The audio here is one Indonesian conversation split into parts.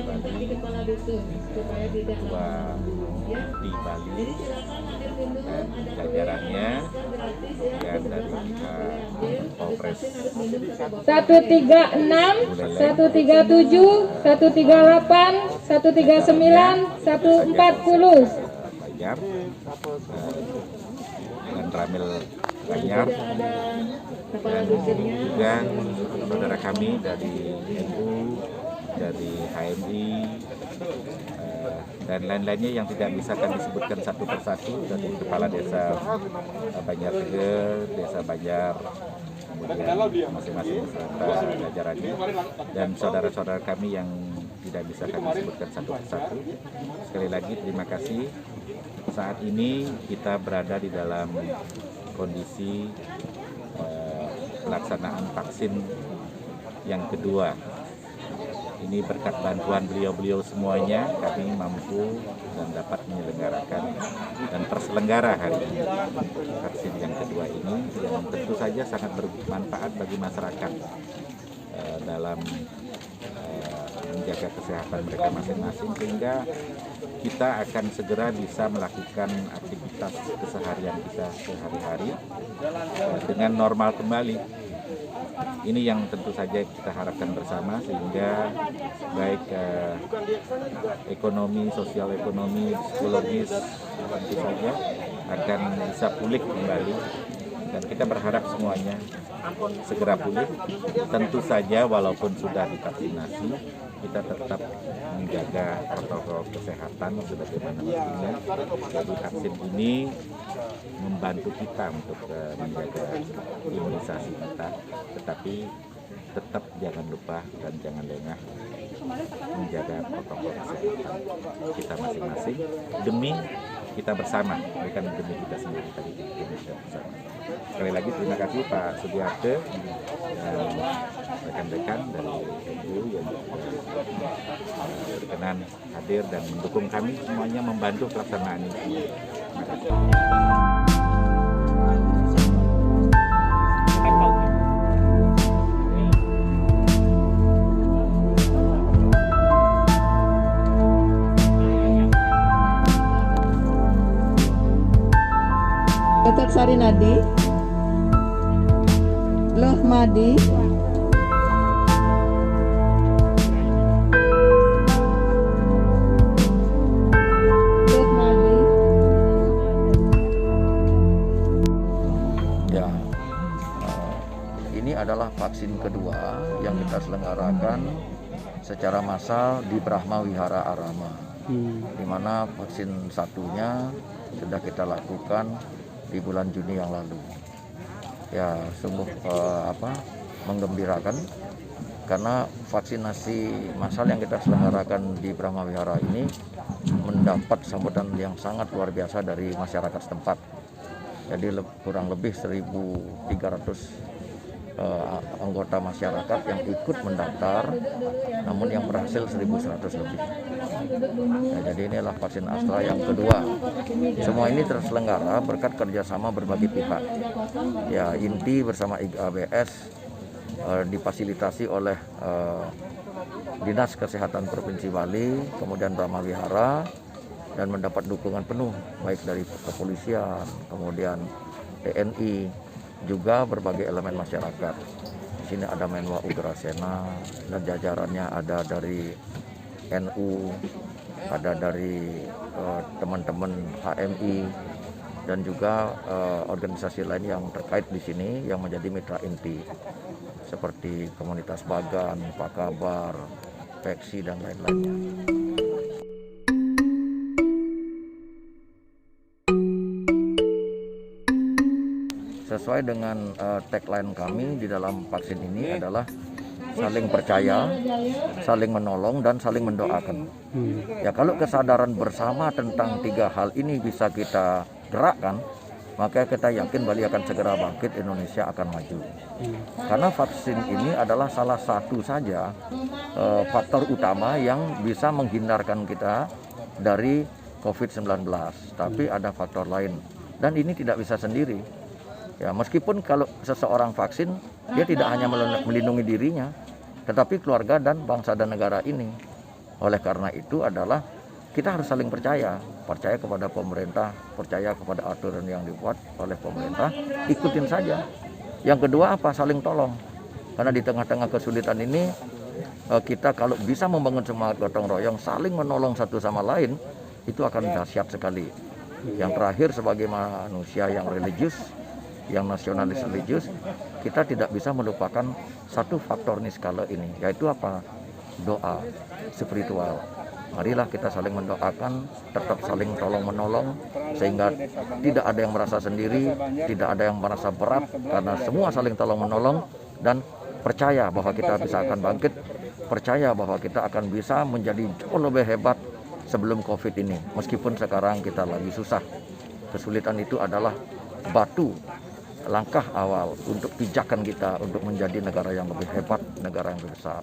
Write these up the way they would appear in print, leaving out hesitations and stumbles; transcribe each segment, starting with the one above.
Bali, Ketua di Bali dan jajarannya dan dari pihak Polres 136, 137, 138, 139, 140. Banjar dan Ramil Banjar dan juga saudara kami dari NU, dari HMI dan lain-lainnya yang tidak bisa kami sebutkan satu persatu, dari Kepala Desa Banjar Tegal, Desa Banjar, kemudian masing-masing beserta jajarannya dan saudara-saudara kami yang tidak bisa kami sebutkan satu persatu. Sekali lagi terima kasih. Saat ini kita berada di dalam kondisi pelaksanaan vaksin yang kedua. Ini berkat bantuan beliau-beliau semuanya, kami mampu dan dapat menyelenggarakan dan terselenggara hari ini vaksin yang kedua ini, yang tentu saja sangat bermanfaat bagi masyarakat dalam menjaga kesehatan mereka masing-masing, sehingga kita akan segera bisa melakukan aktivitas keseharian kita sehari-hari dengan normal kembali. Ini yang tentu saja kita harapkan bersama, sehingga baik ekonomi, sosial ekonomi, psikologis tentu saja akan bisa pulih kembali. Dan kita berharap semuanya segera pulih. Tentu saja walaupun sudah divaksinasi, kita tetap menjaga protokol kesehatan sebagaimana mestinya. Jadi vaksin ini membantu kita untuk menjaga imunisasi kita, tetapi tetap jangan lupa dan jangan lengah menjaga protokol kesehatan kita masing-masing demi kita bersama, bukan demi kita sendiri, tadi demi kita bersama. Sekali lagi terima kasih Pak Sugiharto dan rekan-rekan dari NU yang berkenan hadir dan mendukung kami semuanya, membantu pelaksanaan ini. Terima kasih. Dr. Sari Nadi, Loh Madi, Ya, ini adalah vaksin kedua yang kita selenggarakan secara massal di Brahma Wihara Arama, di mana vaksin satunya sudah kita lakukan di bulan Juni yang lalu. Ya, sungguh menggembirakan karena vaksinasi massal yang kita selenggarakan di Brahma Wihara ini mendapat sambutan yang sangat luar biasa dari masyarakat setempat. Jadi kurang lebih 1.300 anggota masyarakat yang ikut mendaftar, namun yang berhasil 1.100 lebih. Ya, jadi inilah vaksin Astra yang kedua. Semua ini terselenggara berkat kerjasama berbagai pihak. Ya, INTI bersama IGABS difasilitasi oleh Dinas Kesehatan Provinsi Bali, kemudian Brahma Wihara, dan mendapat dukungan penuh baik dari kepolisian, kemudian TNI, juga berbagai elemen masyarakat. Di sini ada Menwa Ugrasena dan jajarannya ada dari NU, ada dari teman-teman HMI dan juga organisasi lain yang terkait di sini yang menjadi mitra inti seperti komunitas Bagan, Pakabar, Peksi dan lain-lainnya. Sesuai dengan tagline kami di dalam vaksin ini adalah saling percaya, saling menolong, dan saling mendoakan. Ya, kalau kesadaran bersama tentang tiga hal ini bisa kita gerakkan, maka kita yakin Bali akan segera bangkit, Indonesia akan maju. Karena vaksin ini adalah salah satu saja faktor utama yang bisa menghindarkan kita dari COVID-19. Tapi ada faktor lain, dan ini tidak bisa sendiri. Ya, meskipun kalau seseorang vaksin, dia tidak hanya melindungi dirinya, tetapi keluarga dan bangsa dan negara ini. Oleh karena itu adalah kita harus saling percaya kepada pemerintah, percaya kepada aturan yang dibuat oleh pemerintah, ikutin saja. Yang kedua apa? Saling tolong. Karena di tengah-tengah kesulitan ini kita kalau bisa membangun semangat gotong royong, saling menolong satu sama lain, itu akan dahsyat sekali. Yang terakhir, sebagai manusia yang religius, yang nasionalis religius, kita tidak bisa melupakan satu faktor niskala ini, yaitu apa? Doa spiritual. Marilah kita saling mendoakan, tetap saling tolong-menolong, sehingga tidak ada yang merasa sendiri, tidak ada yang merasa berat, karena semua saling tolong-menolong, dan percaya bahwa kita bisa akan bangkit, percaya bahwa kita akan bisa menjadi jauh lebih hebat sebelum COVID ini. Meskipun sekarang kita lagi susah, kesulitan itu adalah batu, langkah awal untuk pijakan kita untuk menjadi negara yang lebih hebat, negara yang lebih besar.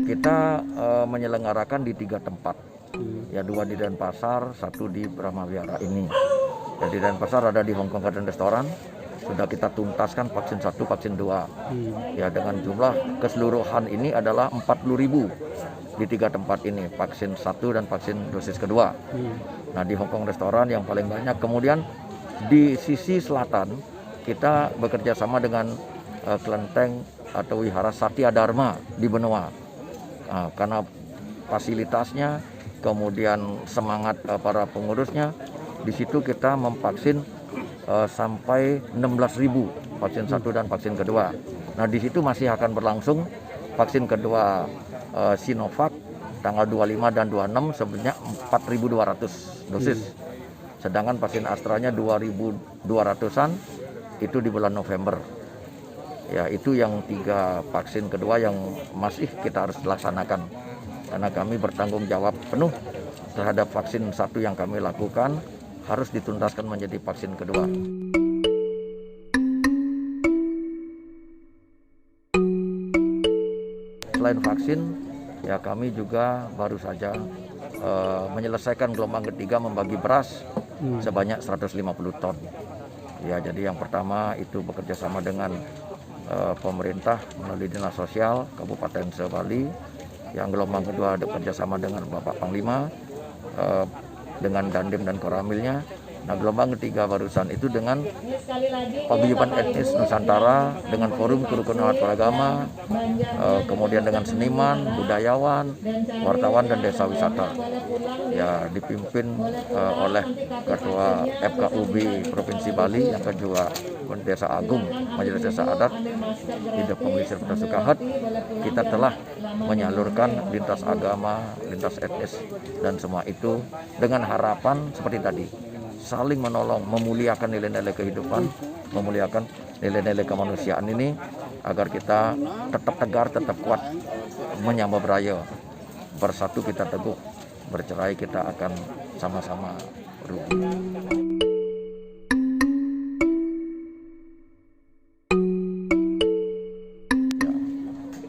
Kita menyelenggarakan di 3 tempat, ya 2 di Denpasar, 1 di Brahma Wihara ini. Jadi Denpasar ada di Hongkong Garden Restaurant, sudah kita tuntaskan vaksin 1, vaksin 2. Ya dengan jumlah keseluruhan ini adalah 40.000 di 3 tempat ini, vaksin 1 dan vaksin dosis kedua. Nah di Hongkong Restaurant yang paling banyak. Kemudian di sisi selatan kita bekerja sama dengan kelenteng atau Wihara Satya Dharma di Benoa. Karena fasilitasnya, kemudian semangat para pengurusnya, di situ kita memvaksin sampai 16.000 vaksin 1 dan vaksin kedua. Nah di situ masih akan berlangsung vaksin kedua Sinovac tanggal 25 dan 26 sebanyak 4.200 dosis. Sedangkan vaksin Astranya 2.200-an itu di bulan November. Ya itu yang 3 vaksin kedua yang masih kita harus laksanakan. Karena kami bertanggung jawab penuh terhadap vaksin 1 yang kami lakukan harus dituntaskan menjadi vaksin kedua. Selain vaksin, ya kami juga baru saja menyelesaikan gelombang ketiga membagi beras sebanyak 150 ton. Ya jadi yang pertama itu bekerja sama dengan pemerintah melalui Dinas Sosial Kabupaten Sebali. Yang gelombang kedua bekerja sama dengan Bapak Panglima, dengan Dandim dan Koramilnya. Nah gelombang ketiga barusan itu dengan paguyuban etnis Nusantara, dengan forum kerukunan beragama, kemudian dengan seniman, budayawan, wartawan dan desa wisata. Ya dipimpin oleh Ketua FKUB Provinsi Bali, yang kedua Desa Agung, Majelis Desa Adat, Hidup Penglisir Kota Sukahat. Kita telah menyalurkan lintas agama, lintas etnis, dan semua itu dengan harapan seperti tadi, saling menolong, memuliakan nilai-nilai kehidupan, memuliakan nilai-nilai kemanusiaan ini, agar kita tetap tegar, tetap kuat, menyamba beraya. Bersatu kita teguh, bercerai kita akan sama-sama rugi.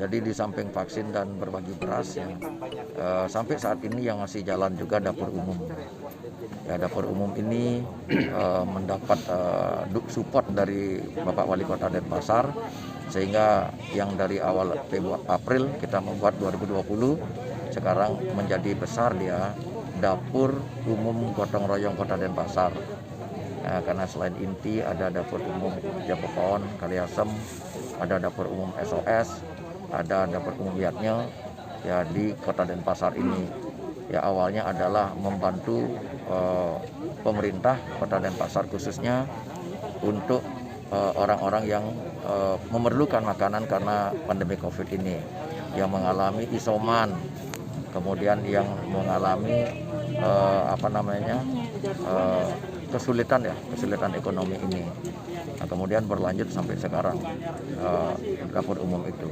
Jadi di samping vaksin dan berbagi beras, ya, sampai saat ini yang masih jalan juga dapur umum. Ya, dapur umum ini mendapat support dari Bapak Wali Kota Denpasar, sehingga yang dari awal April kita membuat 2020, sekarang menjadi besar dia dapur umum gotong royong Kota Denpasar. Ya, karena selain inti ada dapur umum Japopon, Kaliasem, ada dapur umum SOS, ada dapur umum Yatnya, ya di Kota Denpasar ini. Ya awalnya adalah membantu pemerintah Kota Denpasar khususnya untuk orang-orang yang memerlukan makanan karena pandemi COVID ini, yang mengalami isoman, kemudian yang mengalami kesulitan ekonomi ini. Nah, kemudian berlanjut sampai sekarang dapur umum itu.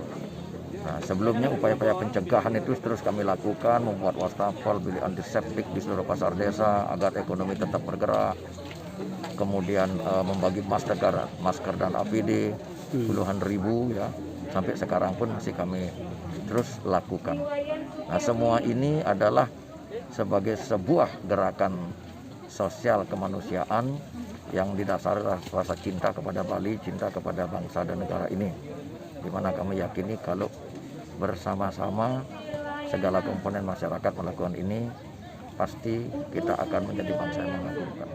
Nah, sebelumnya upaya-upaya pencegahan itu terus kami lakukan, membuat wastafel, beli antiseptik di seluruh pasar desa agar ekonomi tetap bergerak. Kemudian membagi masker dan APD puluhan ribu, ya, sampai sekarang pun masih kami terus lakukan. Nah, semua ini adalah sebagai sebuah gerakan sosial kemanusiaan yang didasari rasa cinta kepada Bali, cinta kepada bangsa dan negara ini. Di mana kami yakini kalau bersama-sama segala komponen masyarakat melakukan ini, pasti kita akan menjadi bangsa yang mengagumkan.